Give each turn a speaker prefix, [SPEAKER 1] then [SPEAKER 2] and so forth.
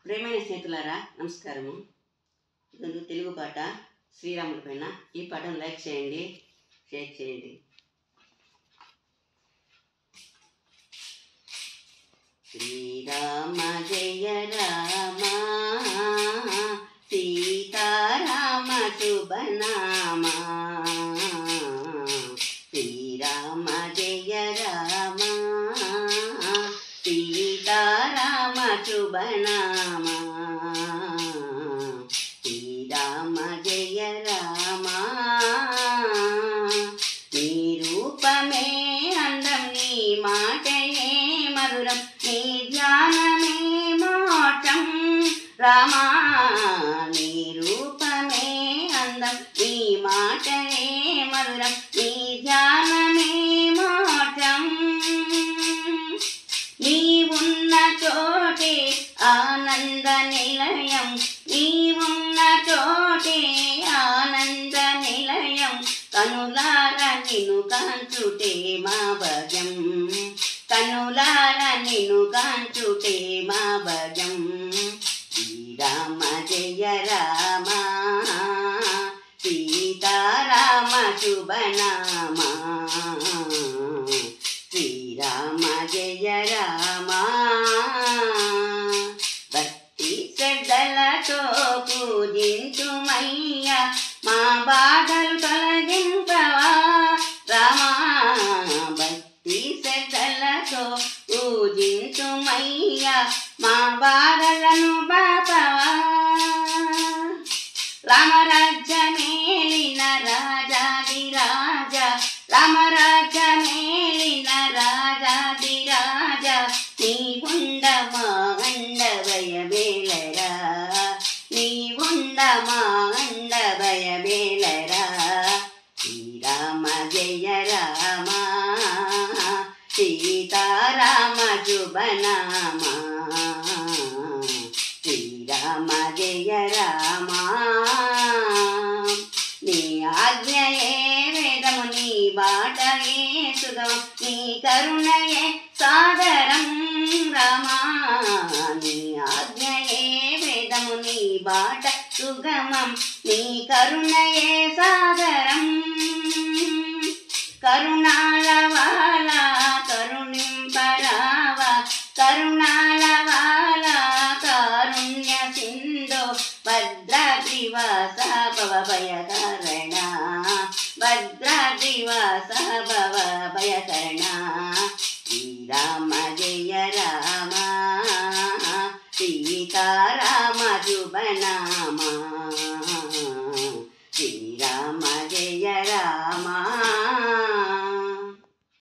[SPEAKER 1] ప్రియమైన స్నేహితులారా నమస్కారము. ఇదొక తెలుగు పాట శ్రీరాముడి పైన. ఈ పాటను లైక్ చేయండి, షేర్ చేయండి. శ్రీరామ జయ రామ సీతారామ శుభనామ. శ్రీరామ జయ రామ సీతారామ శుభనామ. శ్రీరామ జయ రామ. నీ రూపమే అందం, నీ మాటయే మధురం, నీ ధ్యానమే మోక్షం రామా. నీ రూపమే అందం, నీ మాటయే మధురం, నీ ధ్యానమే మోక్షం. నీవున్న చోటే ఆనంద నిలయం, నీవున్న చోటే ఆనంద నిలయం. కనులార నిన్ను కాంచుటే మా భజం, కనులార నిన్ను కాంచుటే మా భజం. శ్రీరామ జయ రామ సీతారామ శుభనామ. శ్రీరామ జయ రామ. భక్తి శ్రద్ధలతో పూజించుమయ్యా, మా బాధలు తొలగింపవా రామా. భక్తి శ్రద్ధలతో పూజించుమయ్యా, మా బాధలను బాపవా. రామరాజ్యమేలిన రాజాదిరాజ, రామరాజ్యమేలిన రాజాదిరాజ. నీవుండ మా అండ భయమేలరా, నీవుండ మా అండ భయమేలరా. శ్రీరామ జయ రామ సీతారామ శుభనామ. శ్రీరామ జయ రామ. నీ ఆజ్ఞయే వేదము, నీ బాటయే సుగమం, నీ కరుణయే సాగరం రామా. నీ ఆజ్ఞయే వేదము, నీ బాట సుగమం, నీ కరుణయే సాగరం. కరుణాల వాల కరుణింపరావా, కరుణాల వాల కారుణ్య సింధో. భద్రాద్రివాస భవ భయకరణ, భద్రాద్రివాస భవ భయకరణ. శ్రీరామ జయ రామ సీతారామ శుభనామ. శ్రీరామ జయ రామ.